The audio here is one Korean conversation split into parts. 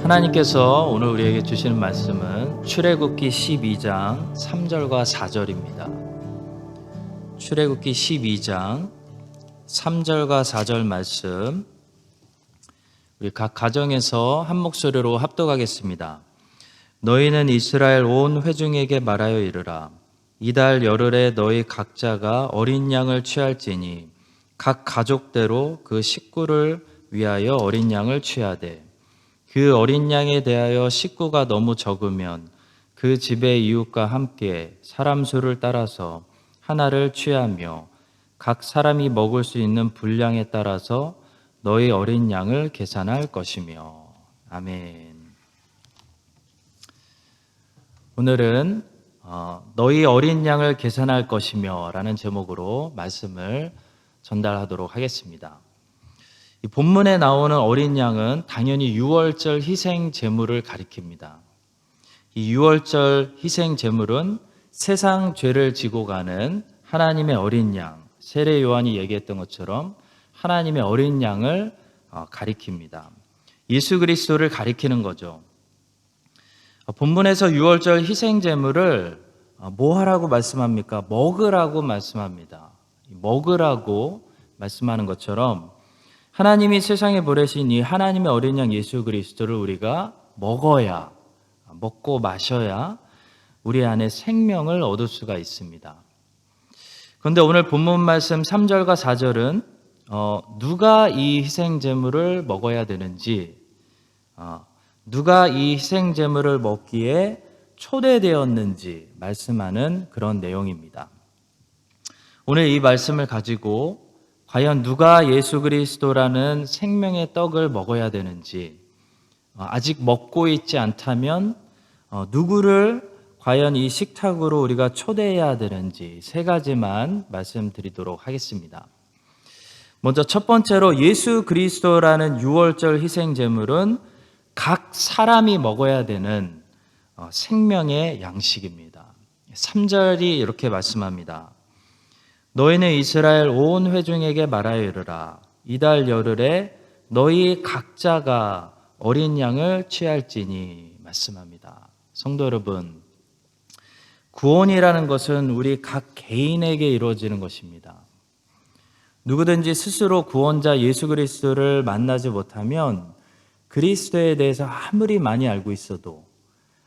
하나님께서 오늘 우리에게 주시는 말씀은 출애굽기 12장 3절과 4절입니다. 출애굽기 12장 3절과 4절 말씀, 우리 각 가정에서 한 목소리로 합독하겠습니다. 너희는 이스라엘 온 회중에게 말하여 이르라. 이달 열흘에 너희 각자가 어린 양을 취할지니 각 가족대로 그 식구를 위하여 어린 양을 취하되, 그 어린 양에 대하여 식구가 너무 적으면 그 집의 이웃과 함께 사람 수를 따라서 하나를 취하며 각 사람이 먹을 수 있는 분량에 따라서 너희 어린 양을 계산할 것이며. 아멘. 오늘은 너희 어린 양을 계산할 것이며 라는 제목으로 말씀을 전달하도록 하겠습니다. 이 본문에 나오는 어린 양은 당연히 유월절 희생 제물을 가리킵니다. 이 유월절 희생 제물은 세상 죄를 지고 가는 하나님의 어린 양, 세례 요한이 얘기했던 것처럼 하나님의 어린 양을 가리킵니다. 예수 그리스도를 가리키는 거죠. 본문에서 유월절 희생 제물을 뭐 하라고 말씀합니까? 먹으라고 말씀합니다. 먹으라고 말씀하는 것처럼 하나님이 세상에 보내신 이 하나님의 어린 양 예수 그리스도를 우리가 먹어야, 먹고 마셔야 우리 안에 생명을 얻을 수가 있습니다. 그런데 오늘 본문 말씀 3절과 4절은 누가 이 희생 제물을 먹어야 되는지, 누가 이 희생 제물을 먹기에 초대되었는지 말씀하는 그런 내용입니다. 오늘 이 말씀을 가지고 과연 누가 예수 그리스도라는 생명의 떡을 먹어야 되는지, 아직 먹고 있지 않다면 누구를 과연 이 식탁으로 우리가 초대해야 되는지 세 가지만 말씀드리도록 하겠습니다. 먼저 첫 번째로 예수 그리스도라는 유월절 희생 제물은 각 사람이 먹어야 되는 생명의 양식입니다. 3절이 이렇게 말씀합니다. 너희는 이스라엘 온 회중에게 말하여 이르라. 이달 열흘에 너희 각자가 어린 양을 취할지니 말씀합니다. 성도 여러분, 구원이라는 것은 우리 각 개인에게 이루어지는 것입니다. 누구든지 스스로 구원자 예수 그리스도를 만나지 못하면 그리스도에 대해서 아무리 많이 알고 있어도,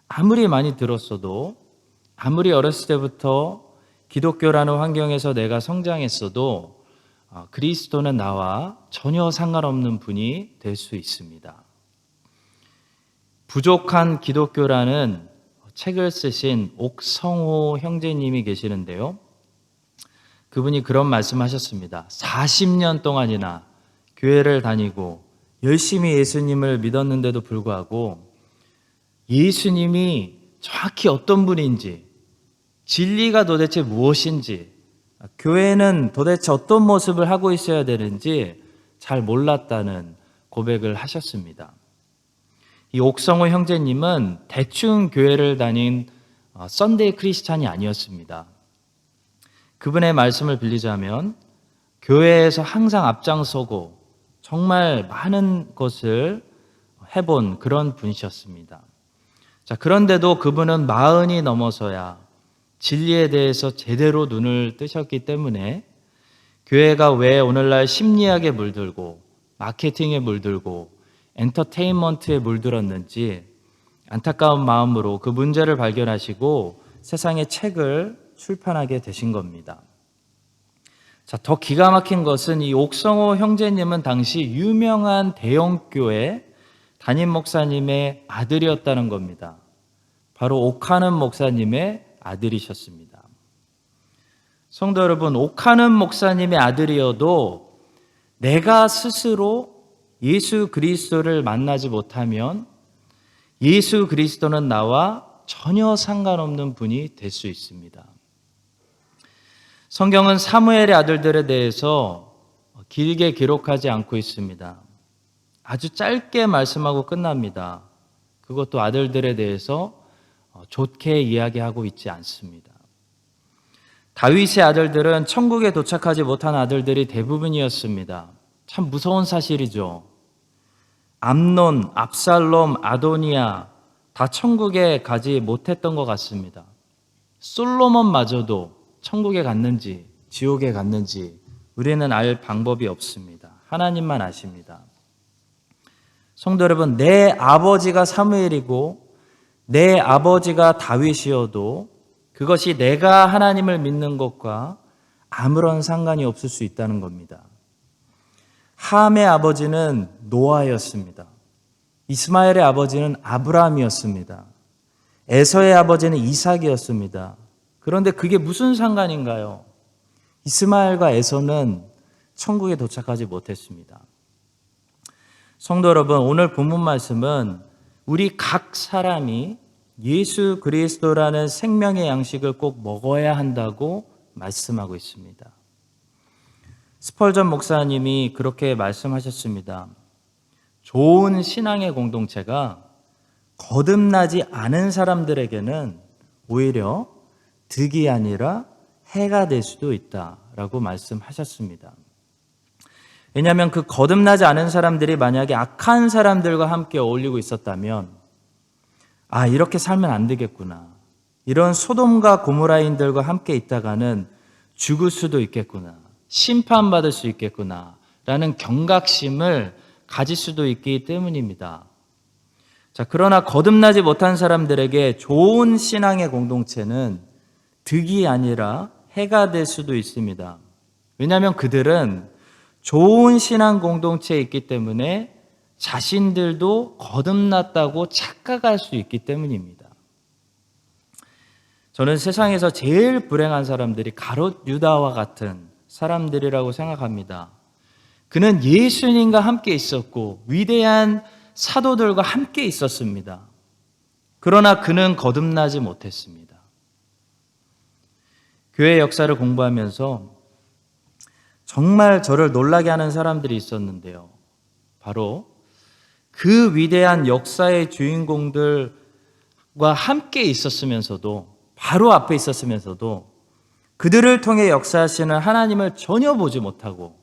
아무리 많이 들었어도, 아무리 어렸을 때부터 기독교라는 환경에서 내가 성장했어도 그리스도는 나와 전혀 상관없는 분이 될 수 있습니다. 부족한 기독교라는 책을 쓰신 옥성호 형제님이 계시는데요. 그분이 그런 말씀하셨습니다. 40년 동안이나 교회를 다니고 열심히 예수님을 믿었는데도 불구하고 예수님이 정확히 어떤 분인지, 진리가 도대체 무엇인지, 교회는 도대체 어떤 모습을 하고 있어야 되는지 잘 몰랐다는 고백을 하셨습니다. 이 옥성호 형제님은 대충 교회를 다닌 썬데이 크리스찬이 아니었습니다. 그분의 말씀을 빌리자면 교회에서 항상 앞장서고 정말 많은 것을 해본 그런 분이셨습니다. 자, 그런데도 그분은 40이 넘어서야 진리에 대해서 제대로 눈을 뜨셨기 때문에 교회가 왜 오늘날 심리학에 물들고 마케팅에 물들고 엔터테인먼트에 물들었는지 안타까운 마음으로 그 문제를 발견하시고 세상에 책을 출판하게 되신 겁니다. 자, 더 기가 막힌 것은 이 옥성호 형제님은 당시 유명한 대형교회 담임 목사님의 아들이었다는 겁니다. 바로 옥하는 목사님의 아들이셨습니다. 성도 여러분, 옥하는 목사님의 아들이어도 내가 스스로 예수 그리스도를 만나지 못하면 예수 그리스도는 나와 전혀 상관없는 분이 될 수 있습니다. 성경은 사무엘의 아들들에 대해서 길게 기록하지 않고 있습니다. 아주 짧게 말씀하고 끝납니다. 그것도 아들들에 대해서 좋게 이야기하고 있지 않습니다. 다윗의 아들들은 천국에 도착하지 못한 아들들이 대부분이었습니다. 참 무서운 사실이죠. 암논, 압살롬, 아도니아 다 천국에 가지 못했던 것 같습니다. 솔로몬마저도 천국에 갔는지 지옥에 갔는지 우리는 알 방법이 없습니다. 하나님만 아십니다. 성도 여러분, 내 아버지가 사무엘이고 내 아버지가 다윗이어도 그것이 내가 하나님을 믿는 것과 아무런 상관이 없을 수 있다는 겁니다. 함의 아버지는 노아였습니다. 이스마엘의 아버지는 아브라함이었습니다. 에서의 아버지는 이삭이었습니다. 그런데 그게 무슨 상관인가요? 이스마엘과 에서는 천국에 도착하지 못했습니다. 성도 여러분, 오늘 본문 말씀은 우리 각 사람이 예수 그리스도라는 생명의 양식을 꼭 먹어야 한다고 말씀하고 있습니다. 스펄전 목사님이 그렇게 말씀하셨습니다. 좋은 신앙의 공동체가 거듭나지 않은 사람들에게는 오히려 득이 아니라 해가 될 수도 있다라고 말씀하셨습니다. 왜냐하면 그 거듭나지 않은 사람들이 만약에 악한 사람들과 함께 어울리고 있었다면 이렇게 살면 안 되겠구나. 이런 소돔과 고모라인들과 함께 있다가는 죽을 수도 있겠구나. 심판받을 수 있겠구나. 라는 경각심을 가질 수도 있기 때문입니다. 자, 그러나 거듭나지 못한 사람들에게 좋은 신앙의 공동체는 득이 아니라 해가 될 수도 있습니다. 왜냐하면 그들은 좋은 신앙 공동체에 있기 때문에 자신들도 거듭났다고 착각할 수 있기 때문입니다. 저는 세상에서 제일 불행한 사람들이 가롯 유다와 같은 사람들이라고 생각합니다. 그는 예수님과 함께 있었고 위대한 사도들과 함께 있었습니다. 그러나 그는 거듭나지 못했습니다. 교회 역사를 공부하면서 정말 저를 놀라게 하는 사람들이 있었는데요. 바로 그 위대한 역사의 주인공들과 함께 있었으면서도, 바로 앞에 있었으면서도 그들을 통해 역사하시는 하나님을 전혀 보지 못하고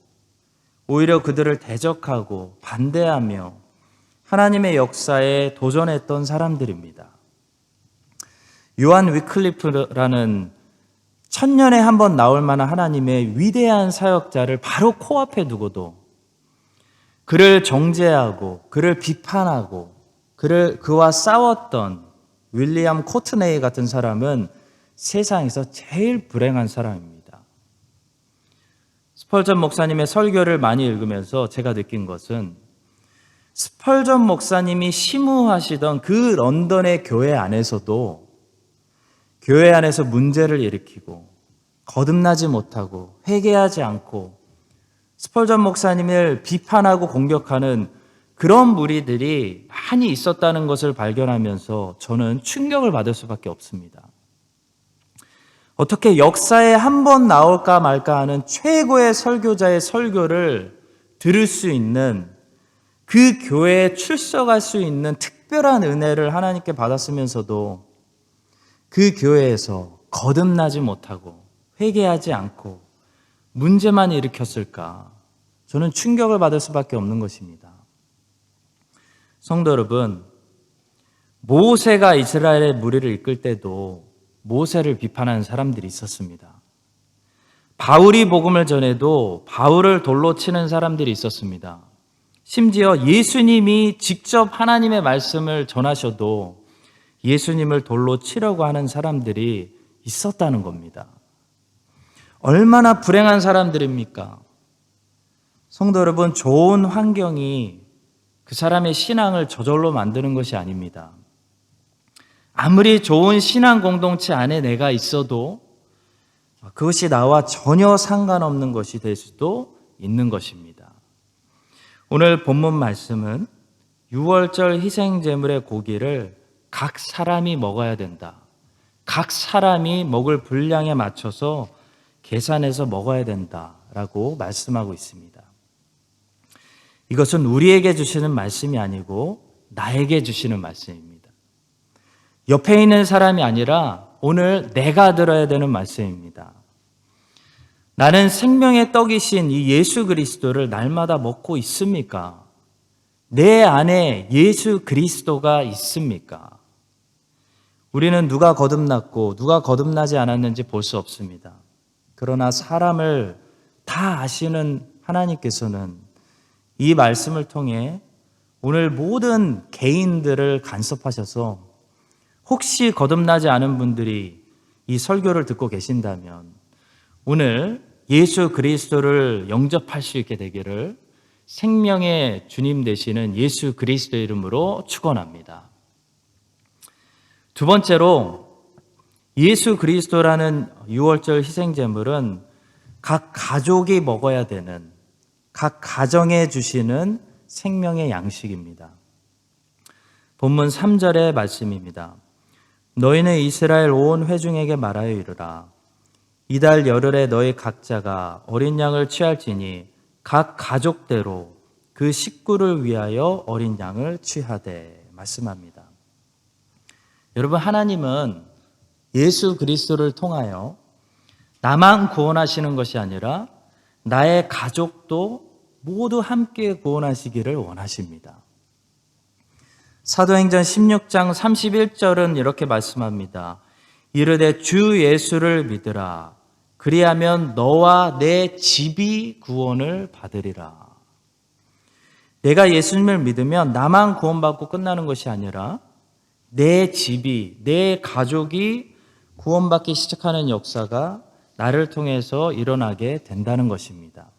오히려 그들을 대적하고 반대하며 하나님의 역사에 도전했던 사람들입니다. 요한 위클리프라는 천년에 한 번 나올 만한 하나님의 위대한 사역자를 바로 코앞에 두고도 그를 정죄하고 그를 비판하고 그와 싸웠던 윌리엄 코트네이 같은 사람은 세상에서 제일 불행한 사람입니다. 스펄전 목사님의 설교를 많이 읽으면서 제가 느낀 것은 스펄전 목사님이 심우하시던 그 런던의 교회 안에서도 교회 안에서 문제를 일으키고 거듭나지 못하고 회개하지 않고 스펄전 목사님을 비판하고 공격하는 그런 무리들이 많이 있었다는 것을 발견하면서 저는 충격을 받을 수밖에 없습니다. 어떻게 역사에 한 번 나올까 말까 하는 최고의 설교자의 설교를 들을 수 있는, 그 교회에 출석할 수 있는 특별한 은혜를 하나님께 받았으면서도 그 교회에서 거듭나지 못하고 회개하지 않고 문제만 일으켰을까? 저는 충격을 받을 수밖에 없는 것입니다. 성도 여러분, 모세가 이스라엘의 무리를 이끌 때도 모세를 비판하는 사람들이 있었습니다. 바울이 복음을 전해도 바울을 돌로 치는 사람들이 있었습니다. 심지어 예수님이 직접 하나님의 말씀을 전하셔도 예수님을 돌로 치려고 하는 사람들이 있었다는 겁니다. 얼마나 불행한 사람들입니까? 성도 여러분, 좋은 환경이 그 사람의 신앙을 저절로 만드는 것이 아닙니다. 아무리 좋은 신앙 공동체 안에 내가 있어도 그것이 나와 전혀 상관없는 것이 될 수도 있는 것입니다. 오늘 본문 말씀은 유월절 희생제물의 고기를 각 사람이 먹어야 된다. 각 사람이 먹을 분량에 맞춰서 계산해서 먹어야 된다라고 말씀하고 있습니다. 이것은 우리에게 주시는 말씀이 아니고 나에게 주시는 말씀입니다. 옆에 있는 사람이 아니라 오늘 내가 들어야 되는 말씀입니다. 나는 생명의 떡이신 이 예수 그리스도를 날마다 먹고 있습니까? 내 안에 예수 그리스도가 있습니까? 우리는 누가 거듭났고 누가 거듭나지 않았는지 볼 수 없습니다. 그러나 사람을 다 아시는 하나님께서는 이 말씀을 통해 오늘 모든 개인들을 간섭하셔서 혹시 거듭나지 않은 분들이 이 설교를 듣고 계신다면 오늘 예수 그리스도를 영접할 수 있게 되기를 생명의 주님 되시는 예수 그리스도의 이름으로 축원합니다. 두 번째로 예수 그리스도라는 유월절 희생제물은 각 가족이 먹어야 되는, 각 가정에 주시는 생명의 양식입니다. 본문 3절의 말씀입니다. 너희는 이스라엘 온 회중에게 말하여 이르라. 이달 열흘에 너희 각자가 어린 양을 취할지니 각 가족대로 그 식구를 위하여 어린 양을 취하되 말씀합니다. 여러분, 하나님은 예수 그리스도를 통하여 나만 구원하시는 것이 아니라 나의 가족도 모두 함께 구원하시기를 원하십니다. 사도행전 16장 31절은 이렇게 말씀합니다. 이르되 주 예수를 믿으라. 그리하면 너와 내 집이 구원을 받으리라. 내가 예수님을 믿으면 나만 구원받고 끝나는 것이 아니라 내 집이, 내 가족이 구원받기 시작하는 역사가 나를 통해서 일어나게 된다는 것입니다.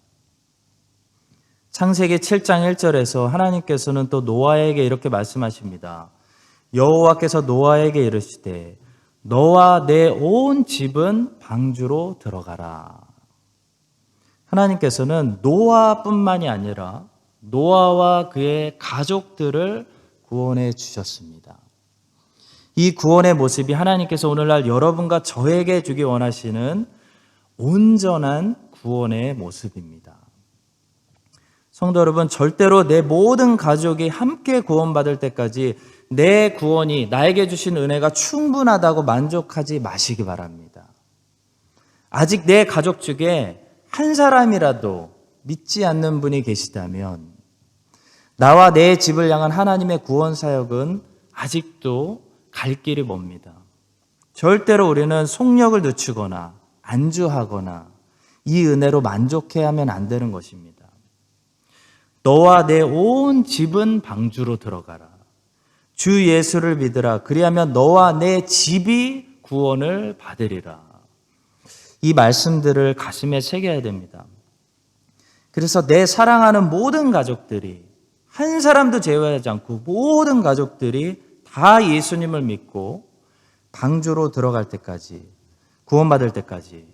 창세기 7장 1절에서 하나님께서는 또 노아에게 이렇게 말씀하십니다. 여호와께서 노아에게 이르시되 너와 내 온 집은 방주로 들어가라. 하나님께서는 노아뿐만이 아니라 노아와 그의 가족들을 구원해 주셨습니다. 이 구원의 모습이 하나님께서 오늘날 여러분과 저에게 주기 원하시는 온전한 구원의 모습입니다. 성도 여러분, 절대로 내 모든 가족이 함께 구원받을 때까지 내 구원이, 나에게 주신 은혜가 충분하다고 만족하지 마시기 바랍니다. 아직 내 가족 중에 한 사람이라도 믿지 않는 분이 계시다면 나와 내 집을 향한 하나님의 구원 사역은 아직도 갈 길이 멉니다. 절대로 우리는 속력을 늦추거나 안주하거나 이 은혜로 만족해야 하면 안 되는 것입니다. 너와 내 온 집은 방주로 들어가라. 주 예수를 믿으라. 그리하면 너와 내 집이 구원을 받으리라. 이 말씀들을 가슴에 새겨야 됩니다. 그래서 내 사랑하는 모든 가족들이, 한 사람도 제외하지 않고 모든 가족들이 다 예수님을 믿고 방주로 들어갈 때까지, 구원받을 때까지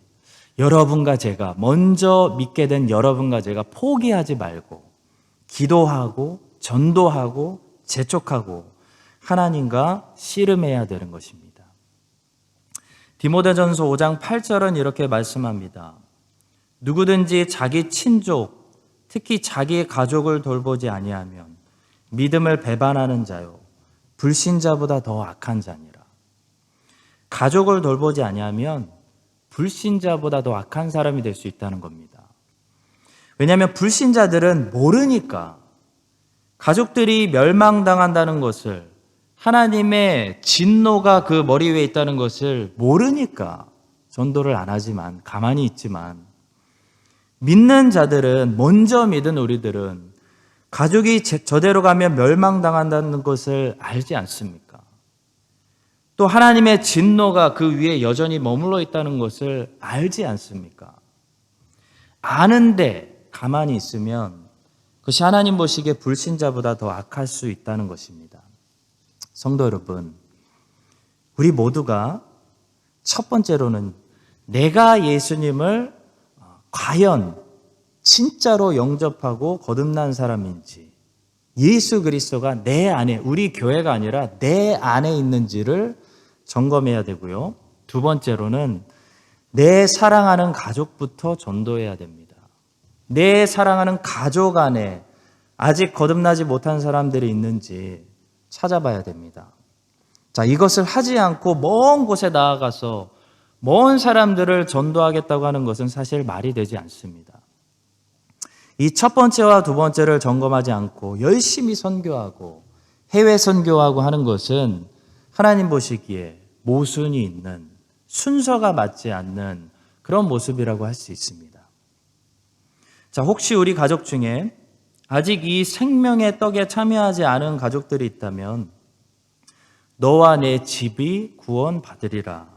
여러분과 제가, 먼저 믿게 된 여러분과 제가 포기하지 말고 기도하고 전도하고 재촉하고 하나님과 씨름해야 되는 것입니다. 디모데전서 5장 8절은 이렇게 말씀합니다. 누구든지 자기 친족, 특히 자기의 가족을 돌보지 아니하면 믿음을 배반하는 자요 불신자보다 더 악한 자니라. 가족을 돌보지 아니하면 불신자보다 더 악한 사람이 될 수 있다는 겁니다. 왜냐하면 불신자들은 모르니까, 가족들이 멸망당한다는 것을, 하나님의 진노가 그 머리 위에 있다는 것을 모르니까 전도를 안 하지만, 가만히 있지만, 믿는 자들은, 먼저 믿은 우리들은 가족이 저대로 가면 멸망당한다는 것을 알지 않습니까? 또 하나님의 진노가 그 위에 여전히 머물러 있다는 것을 알지 않습니까? 아는데 가만히 있으면 그것이 하나님 보시기에 불신자보다 더 악할 수 있다는 것입니다. 성도 여러분, 우리 모두가 첫 번째로는 내가 예수님을 과연 진짜로 영접하고 거듭난 사람인지, 예수 그리스도가 내 안에, 우리 교회가 아니라 내 안에 있는지를 점검해야 되고요. 두 번째로는 내 사랑하는 가족부터 전도해야 됩니다. 내 사랑하는 가족 안에 아직 거듭나지 못한 사람들이 있는지 찾아봐야 됩니다. 자, 이것을 하지 않고 먼 곳에 나아가서 먼 사람들을 전도하겠다고 하는 것은 사실 말이 되지 않습니다. 이 첫 번째와 두 번째를 점검하지 않고 열심히 선교하고 해외 선교하고 하는 것은 하나님 보시기에 모순이 있는, 순서가 맞지 않는 그런 모습이라고 할 수 있습니다. 자, 혹시 우리 가족 중에 아직 이 생명의 떡에 참여하지 않은 가족들이 있다면 너와 내 집이 구원받으리라.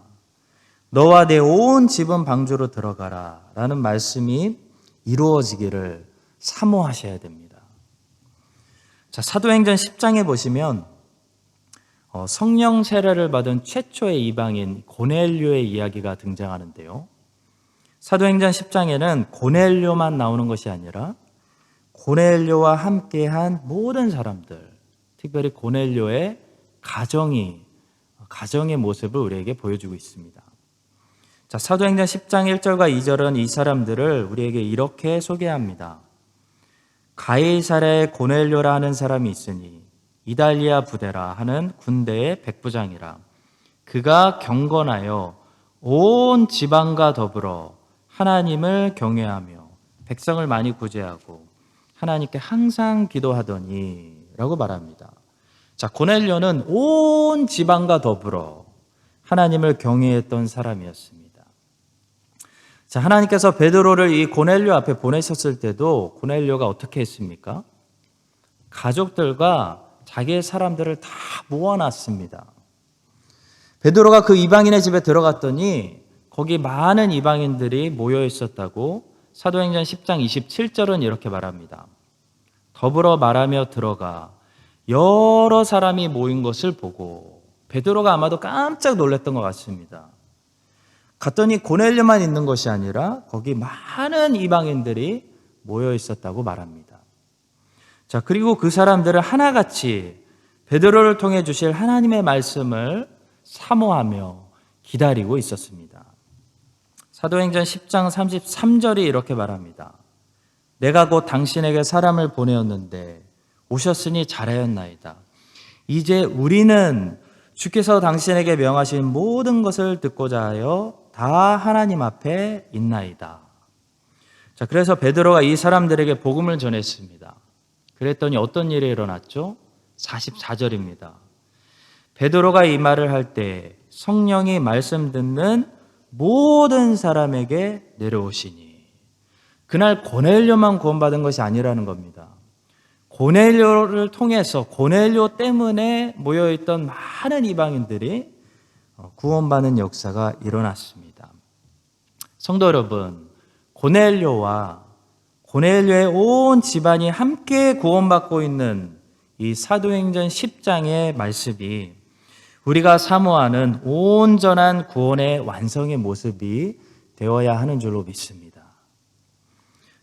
너와 내 온 집은 방주로 들어가라. 라는 말씀이 이루어지기를 사모하셔야 됩니다. 자, 사도행전 10장에 보시면 성령 세례를 받은 최초의 이방인 고넬료의 이야기가 등장하는데요. 사도행전 10장에는 고넬료만 나오는 것이 아니라 고넬료와 함께한 모든 사람들, 특별히 고넬료의 가정의 모습을 우리에게 보여주고 있습니다. 자, 사도행전 10장 1절과 2절은 이 사람들을 우리에게 이렇게 소개합니다. 가이사랴에 고넬료라 하는 사람이 있으니 이달리아 부대라 하는 군대의 백부장이라. 그가 경건하여 온 지방과 더불어 하나님을 경외하며 백성을 많이 구제하고 하나님께 항상 기도하더니 라고 말합니다. 자, 고넬료는 온 지방과 더불어 하나님을 경외했던 사람이었습니다. 자, 하나님께서 베드로를 이 고넬료 앞에 보내셨을 때도 고넬료가 어떻게 했습니까? 가족들과 자기의 사람들을 다 모아놨습니다. 베드로가 그 이방인의 집에 들어갔더니 거기 많은 이방인들이 모여 있었다고 사도행전 10장 27절은 이렇게 말합니다. 더불어 말하며 들어가 여러 사람이 모인 것을 보고 베드로가 아마도 깜짝 놀랐던 것 같습니다. 갔더니 고넬료만 있는 것이 아니라 거기 많은 이방인들이 모여 있었다고 말합니다. 자, 그리고 그 사람들은 하나같이 베드로를 통해 주실 하나님의 말씀을 사모하며 기다리고 있었습니다. 사도행전 10장 33절이 이렇게 말합니다. 내가 곧 당신에게 사람을 보내었는데 오셨으니 잘하였나이다. 이제 우리는 주께서 당신에게 명하신 모든 것을 듣고자 하여 다 하나님 앞에 있나이다. 자, 그래서 베드로가 이 사람들에게 복음을 전했습니다. 그랬더니 어떤 일이 일어났죠? 44절입니다. 베드로가 이 말을 할 때 성령이 말씀 듣는 모든 사람에게 내려오시니, 그날 고넬료만 구원받은 것이 아니라는 겁니다. 고넬료를 통해서, 고넬료 때문에 모여있던 많은 이방인들이 구원받는 역사가 일어났습니다. 성도 여러분, 고넬료와 고넬료의 온 집안이 함께 구원받고 있는 이 사도행전 10장의 말씀이 우리가 사모하는 온전한 구원의 완성의 모습이 되어야 하는 줄로 믿습니다.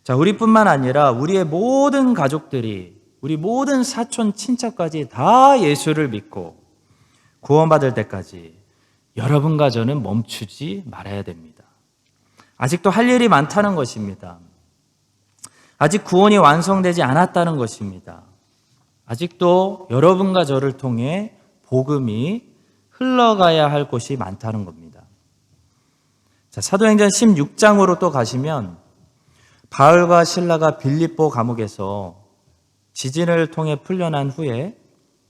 자, 우리뿐만 아니라 우리의 모든 가족들이, 우리 모든 사촌 친척까지 다 예수를 믿고 구원받을 때까지 여러분과 저는 멈추지 말아야 됩니다. 아직도 할 일이 많다는 것입니다. 아직 구원이 완성되지 않았다는 것입니다. 아직도 여러분과 저를 통해 복음이 흘러가야 할 곳이 많다는 겁니다. 자, 사도행전 16장으로 또 가시면 바울과 실라가 빌립보 감옥에서 지진을 통해 풀려난 후에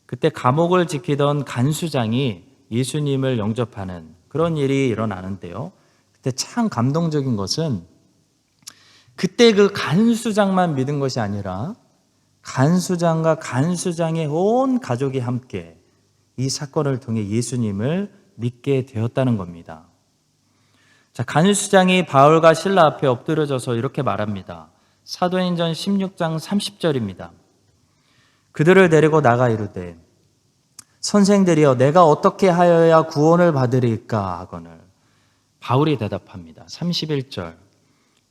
그때 감옥을 지키던 간수장이 예수님을 영접하는 그런 일이 일어나는데요. 그때 참 감동적인 것은 그때 그 간수장만 믿은 것이 아니라 간수장과 간수장의 온 가족이 함께 이 사건을 통해 예수님을 믿게 되었다는 겁니다. 자, 간수장이 바울과 실라 앞에 엎드려져서 이렇게 말합니다. 사도행전 16장 30절입니다. 그들을 데리고 나가 이르되 선생들이여 내가 어떻게 하여야 구원을 받으리까 하거늘 바울이 대답합니다. 31절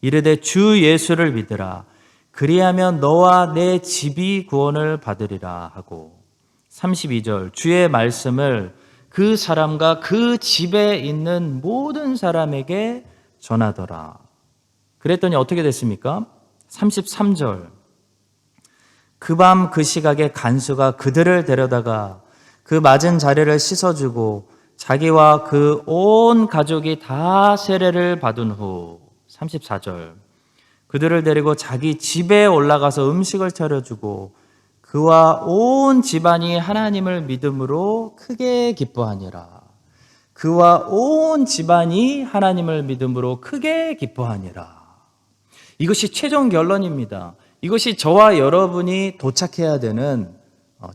이르되 주 예수를 믿으라 그리하면 너와 내 집이 구원을 받으리라 하고 32절 주의 말씀을 그 사람과 그 집에 있는 모든 사람에게 전하더라. 그랬더니 어떻게 됐습니까? 33절 그 밤 그 시각에 간수가 그들을 데려다가 그 맞은 자리를 씻어주고 자기와 그 온 가족이 다 세례를 받은 후 34절 그들을 데리고 자기 집에 올라가서 음식을 차려주고 그와 온 집안이 하나님을 믿음으로 크게 기뻐하니라. 그와 온 집안이 하나님을 믿음으로 크게 기뻐하니라. 이것이 최종 결론입니다. 이것이 저와 여러분이 도착해야 되는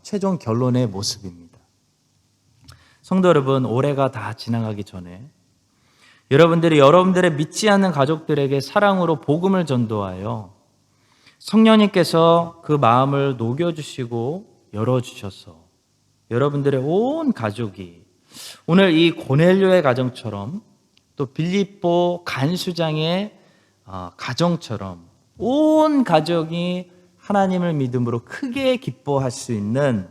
최종 결론의 모습입니다. 성도 여러분, 올해가 다 지나가기 전에 여러분들이 여러분들의 믿지 않는 가족들에게 사랑으로 복음을 전도하여 성령님께서 그 마음을 녹여주시고 열어주셔서 여러분들의 온 가족이 오늘 이 고넬료의 가정처럼 또 빌립보 간수장의 가정처럼 온 가족이 하나님을 믿음으로 크게 기뻐할 수 있는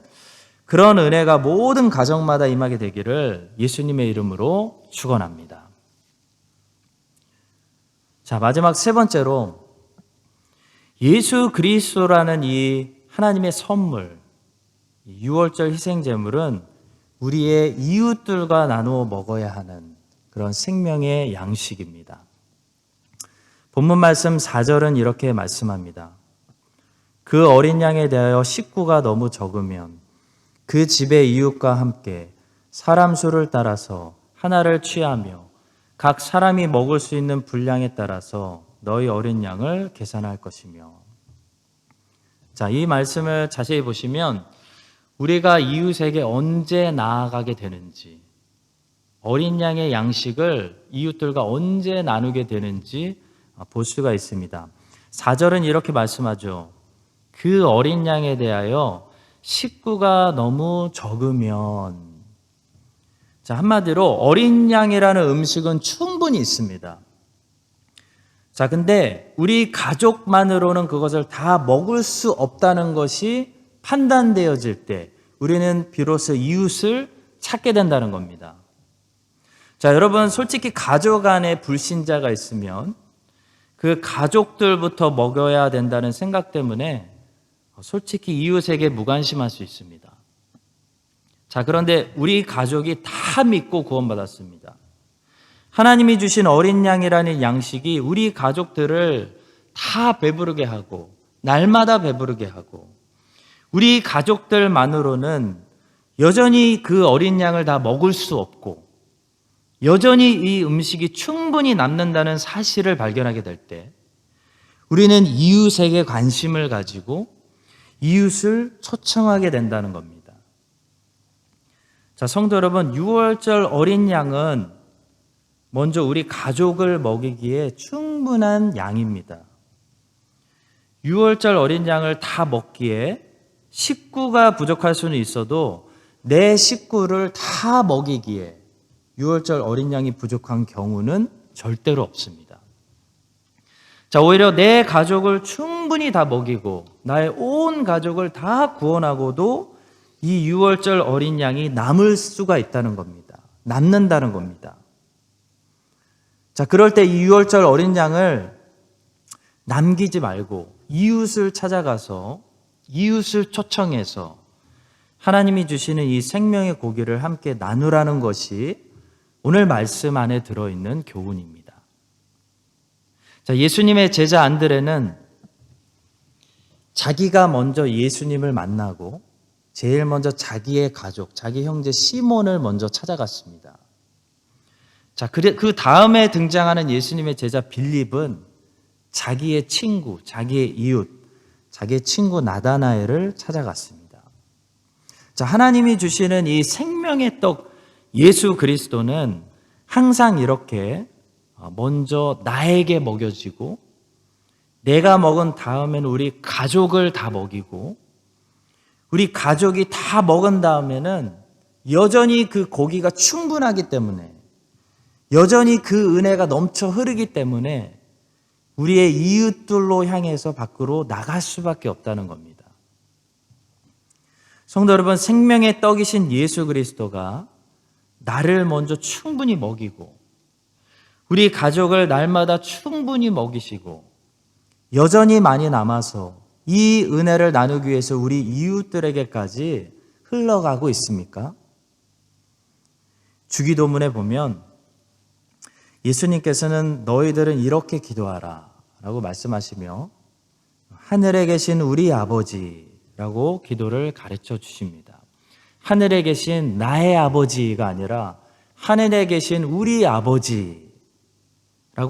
그런 은혜가 모든 가정마다 임하게 되기를 예수님의 이름으로 축원합니다. 자, 마지막 세 번째로 예수 그리스도라는 이 하나님의 선물, 유월절 희생제물은 우리의 이웃들과 나누어 먹어야 하는 그런 생명의 양식입니다. 본문 말씀 4절은 이렇게 말씀합니다. 그 어린 양에 대하여 식구가 너무 적으면 그 집의 이웃과 함께 사람 수를 따라서 하나를 취하며 각 사람이 먹을 수 있는 분량에 따라서 너희 어린 양을 계산할 것이며. 자, 이 말씀을 자세히 보시면 우리가 이웃에게 언제 나아가게 되는지, 어린 양의 양식을 이웃들과 언제 나누게 되는지 볼 수가 있습니다. 4절은 이렇게 말씀하죠. 그 어린 양에 대하여 식구가 너무 적으면. 자, 한마디로 어린 양이라는 음식은 충분히 있습니다. 자, 근데 우리 가족만으로는 그것을 다 먹을 수 없다는 것이 판단되어질 때 우리는 비로소 이웃을 찾게 된다는 겁니다. 자, 여러분, 솔직히 가족 안에 불신자가 있으면 그 가족들부터 먹여야 된다는 생각 때문에 솔직히 이웃에게 무관심할 수 있습니다. 자, 그런데 우리 가족이 다 믿고 구원받았습니다. 하나님이 주신 어린 양이라는 양식이 우리 가족들을 다 배부르게 하고 날마다 배부르게 하고 우리 가족들만으로는 여전히 그 어린 양을 다 먹을 수 없고 여전히 이 음식이 충분히 남는다는 사실을 발견하게 될 때 우리는 이웃에게 관심을 가지고 이웃을 초청하게 된다는 겁니다. 자, 성도 여러분, 유월절 어린 양은 먼저 우리 가족을 먹이기에 충분한 양입니다. 유월절 어린 양을 다 먹기에 식구가 부족할 수는 있어도 내 식구를 다 먹이기에 유월절 어린 양이 부족한 경우는 절대로 없습니다. 자, 오히려 내 가족을 충분히 다 먹이고 나의 온 가족을 다 구원하고도 이 유월절 어린 양이 남을 수가 있다는 겁니다. 남는다는 겁니다. 자, 그럴 때 이 유월절 어린 양을 남기지 말고 이웃을 찾아가서 이웃을 초청해서 하나님이 주시는 이 생명의 고기를 함께 나누라는 것이 오늘 말씀 안에 들어있는 교훈입니다. 자, 예수님의 제자 안드레는 자기가 먼저 예수님을 만나고 제일 먼저 자기의 가족, 자기 형제 시몬을 먼저 찾아갔습니다. 자, 그 다음에 등장하는 예수님의 제자 빌립은 자기의 친구, 자기의 이웃, 자기의 친구 나다나엘을 찾아갔습니다. 자, 하나님이 주시는 이 생명의 떡 예수 그리스도는 항상 이렇게 먼저 나에게 먹여지고 내가 먹은 다음에는 우리 가족을 다 먹이고 우리 가족이 다 먹은 다음에는 여전히 그 고기가 충분하기 때문에 여전히 그 은혜가 넘쳐 흐르기 때문에 우리의 이웃들로 향해서 밖으로 나갈 수밖에 없다는 겁니다. 성도 여러분, 생명의 떡이신 예수 그리스도가 나를 먼저 충분히 먹이고 우리 가족을 날마다 충분히 먹이시고 여전히 많이 남아서 이 은혜를 나누기 위해서 우리 이웃들에게까지 흘러가고 있습니까? 주기도문에 보면 예수님께서는 너희들은 이렇게 기도하라 라고 말씀하시며 하늘에 계신 우리 아버지라고 기도를 가르쳐 주십니다. 하늘에 계신 나의 아버지가 아니라 하늘에 계신 우리 아버지라고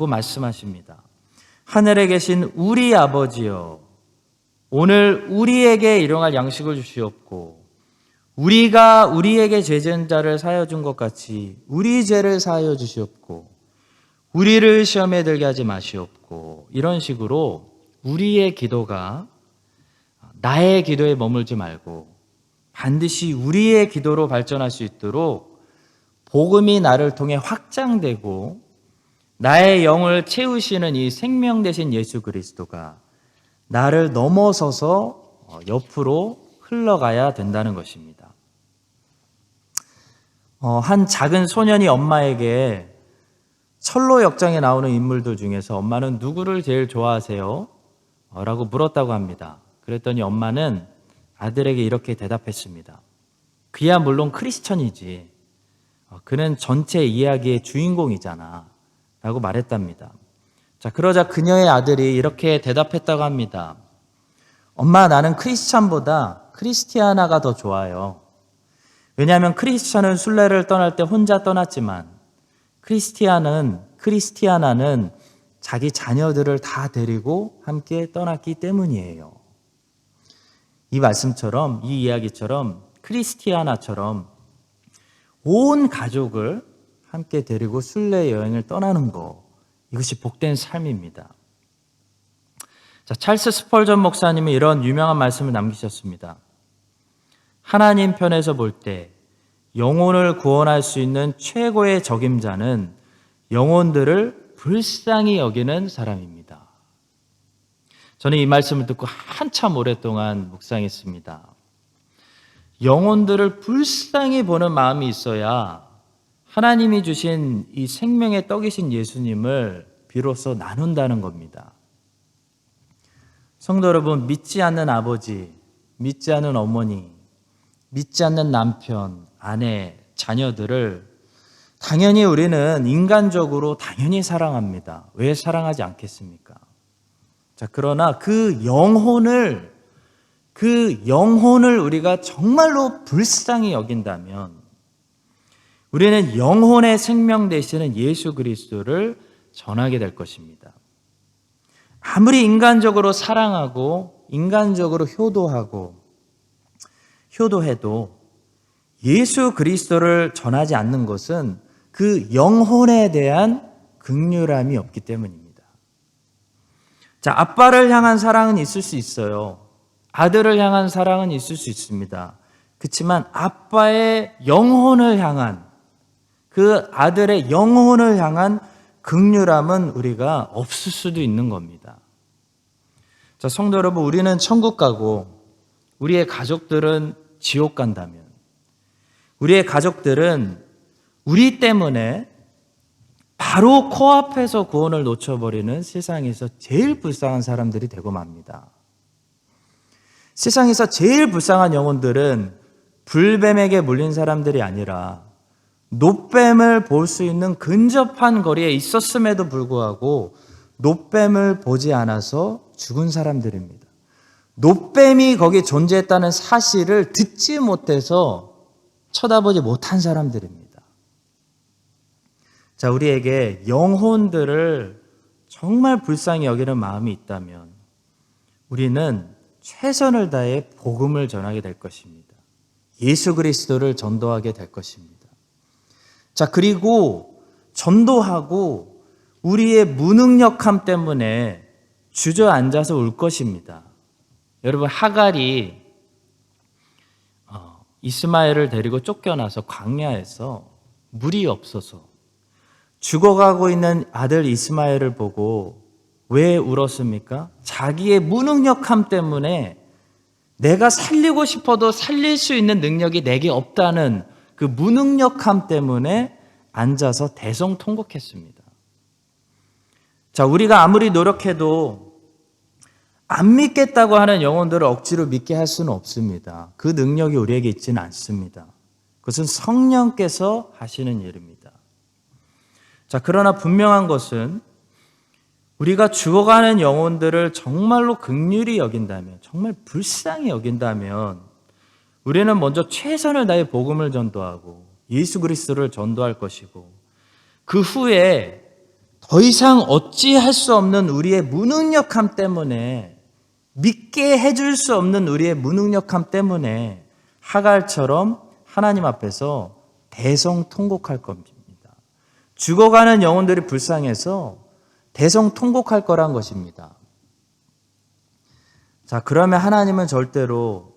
말씀하십니다. 하늘에 계신 우리 아버지여, 오늘 우리에게 일용할 양식을 주시옵고 우리가 우리에게 죄진 자를 사하여 준 것 같이 우리 죄를 사하여 주시옵고 우리를 시험에 들게 하지 마시옵고, 이런 식으로 우리의 기도가 나의 기도에 머물지 말고 반드시 우리의 기도로 발전할 수 있도록 복음이 나를 통해 확장되고 나의 영을 채우시는 이 생명 되신 예수 그리스도가 나를 넘어서서 옆으로 흘러가야 된다는 것입니다. 한 작은 소년이 엄마에게 철로 역정에 나오는 인물들 중에서 엄마는 누구를 제일 좋아하세요? 라고 물었다고 합니다. 그랬더니 엄마는 아들에게 이렇게 대답했습니다. 그야 물론 크리스천이지. 그는 전체 이야기의 주인공이잖아. 라고 말했답니다. 자, 그러자 그녀의 아들이 이렇게 대답했다고 합니다. 엄마, 나는 크리스찬보다 크리스티아나가 더 좋아요. 왜냐하면 크리스찬은 순례를 떠날 때 혼자 떠났지만 크리스티아나는 자기 자녀들을 다 데리고 함께 떠났기 때문이에요. 이 말씀처럼, 이 이야기처럼 크리스티아나처럼 온 가족을 함께 데리고 순례 여행을 떠나는 거, 이것이 복된 삶입니다. 자, 찰스 스펄전 목사님이 이런 유명한 말씀을 남기셨습니다. 하나님 편에서 볼 때 영혼을 구원할 수 있는 최고의 적임자는 영혼들을 불쌍히 여기는 사람입니다. 저는 이 말씀을 듣고 한참 오랫동안 묵상했습니다. 영혼들을 불쌍히 보는 마음이 있어야 하나님이 주신 이 생명의 떡이신 예수님을 비로소 나눈다는 겁니다. 성도 여러분, 믿지 않는 아버지, 믿지 않는 어머니, 믿지 않는 남편, 아내, 자녀들을 당연히 우리는 인간적으로 당연히 사랑합니다. 왜 사랑하지 않겠습니까? 자, 그러나 그 영혼을 우리가 정말로 불쌍히 여긴다면 우리는 영혼의 생명 되시는 예수 그리스도를 전하게 될 것입니다. 아무리 인간적으로 사랑하고 인간적으로 효도해도 예수 그리스도를 전하지 않는 것은 그 영혼에 대한 긍휼함이 없기 때문입니다. 자, 아빠를 향한 사랑은 있을 수 있어요. 아들을 향한 사랑은 있을 수 있습니다. 그렇지만 아빠의 영혼을 향한, 그 아들의 영혼을 향한 긍휼함은 우리가 없을 수도 있는 겁니다. 자, 성도 여러분, 우리는 천국 가고 우리의 가족들은 지옥 간다면, 우리의 가족들은 우리 때문에 바로 코앞에서 구원을 놓쳐버리는 세상에서 제일 불쌍한 사람들이 되고 맙니다. 세상에서 제일 불쌍한 영혼들은 불뱀에게 물린 사람들이 아니라 놋뱀을 볼 수 있는 근접한 거리에 있었음에도 불구하고 놋뱀을 보지 않아서 죽은 사람들입니다. 놋뱀이 거기 존재했다는 사실을 듣지 못해서 쳐다보지 못한 사람들입니다. 자, 우리에게 영혼들을 정말 불쌍히 여기는 마음이 있다면 우리는 최선을 다해 복음을 전하게 될 것입니다. 예수 그리스도를 전도하게 될 것입니다. 자, 그리고 전도하고 우리의 무능력함 때문에 주저앉아서 울 것입니다. 여러분, 하갈이 이스마엘을 데리고 쫓겨나서 광야에서 물이 없어서 죽어가고 있는 아들 이스마엘을 보고 왜 울었습니까? 자기의 무능력함 때문에 내가 살리고 싶어도 살릴 수 있는 능력이 내게 없다는 그 무능력함 때문에 앉아서 대성통곡했습니다. 자, 우리가 아무리 노력해도 안 믿겠다고 하는 영혼들을 억지로 믿게 할 수는 없습니다. 그 능력이 우리에게 있지는 않습니다. 그것은 성령께서 하시는 일입니다. 자, 그러나 분명한 것은 우리가 죽어가는 영혼들을 정말로 긍휼히 여긴다면, 정말 불쌍히 여긴다면 우리는 먼저 최선을 다해 복음을 전도하고 예수 그리스도를 전도할 것이고, 그 후에 더 이상 어찌할 수 없는 우리의 무능력함 때문에, 믿게 해줄 수 없는 우리의 무능력함 때문에 하갈처럼 하나님 앞에서 대성통곡할 겁니다. 죽어가는 영혼들이 불쌍해서 대성통곡할 거란 것입니다. 자, 그러면 하나님은 절대로,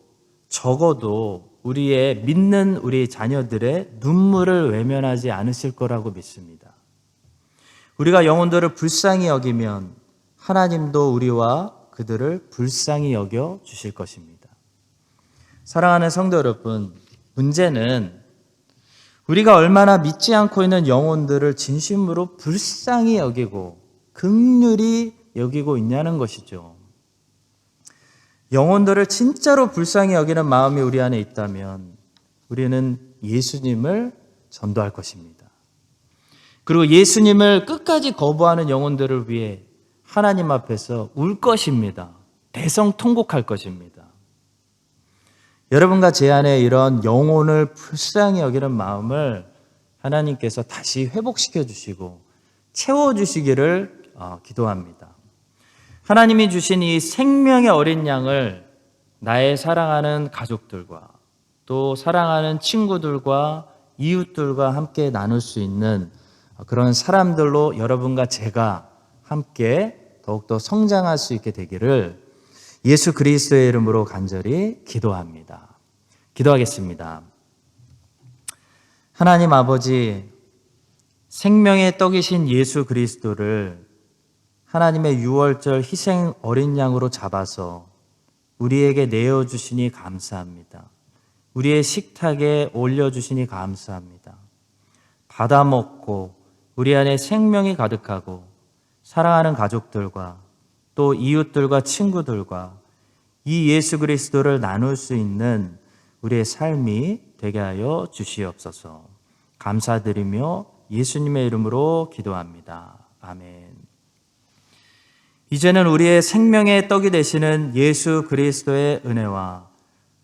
적어도 우리의 믿는 우리 자녀들의 눈물을 외면하지 않으실 거라고 믿습니다. 우리가 영혼들을 불쌍히 여기면 하나님도 우리와 그들을 불쌍히 여겨 주실 것입니다. 사랑하는 성도 여러분, 문제는 우리가 얼마나 믿지 않고 있는 영혼들을 진심으로 불쌍히 여기고 긍휼히 여기고 있냐는 것이죠. 영혼들을 진짜로 불쌍히 여기는 마음이 우리 안에 있다면 우리는 예수님을 전도할 것입니다. 그리고 예수님을 끝까지 거부하는 영혼들을 위해 하나님 앞에서 울 것입니다. 대성통곡할 것입니다. 여러분과 제 안에 이런 영혼을 불쌍히 여기는 마음을 하나님께서 다시 회복시켜 주시고 채워주시기를 기도합니다. 하나님이 주신 이 생명의 어린 양을 나의 사랑하는 가족들과 또 사랑하는 친구들과 이웃들과 함께 나눌 수 있는 그런 사람들로 여러분과 제가 함께 더욱더 성장할 수 있게 되기를 예수 그리스도의 이름으로 간절히 기도합니다. 기도하겠습니다. 하나님 아버지, 생명의 떡이신 예수 그리스도를 하나님의 유월절 희생 어린 양으로 잡아서 우리에게 내어주시니 감사합니다. 우리의 식탁에 올려주시니 감사합니다. 받아 먹고 우리 안에 생명이 가득하고 사랑하는 가족들과 또 이웃들과 친구들과 이 예수 그리스도를 나눌 수 있는 우리의 삶이 되게 하여 주시옵소서. 감사드리며 예수님의 이름으로 기도합니다. 아멘. 이제는 우리의 생명의 떡이 되시는 예수 그리스도의 은혜와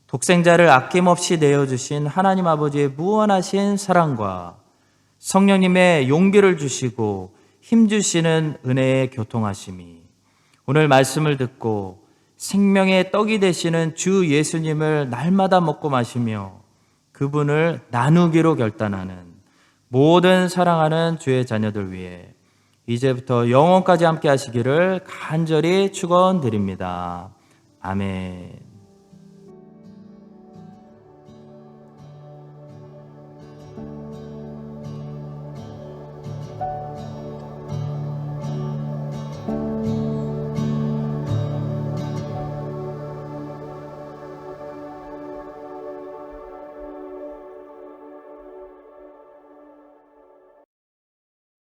독생자를 아낌없이 내어주신 하나님 아버지의 무한하신 사랑과 성령님의 용기를 주시고 힘주시는 은혜의 교통하심이 오늘 말씀을 듣고 생명의 떡이 되시는 주 예수님을 날마다 먹고 마시며 그분을 나누기로 결단하는 모든 사랑하는 주의 자녀들 위해 이제부터 영원까지 함께 하시기를 간절히 축원드립니다. 아멘.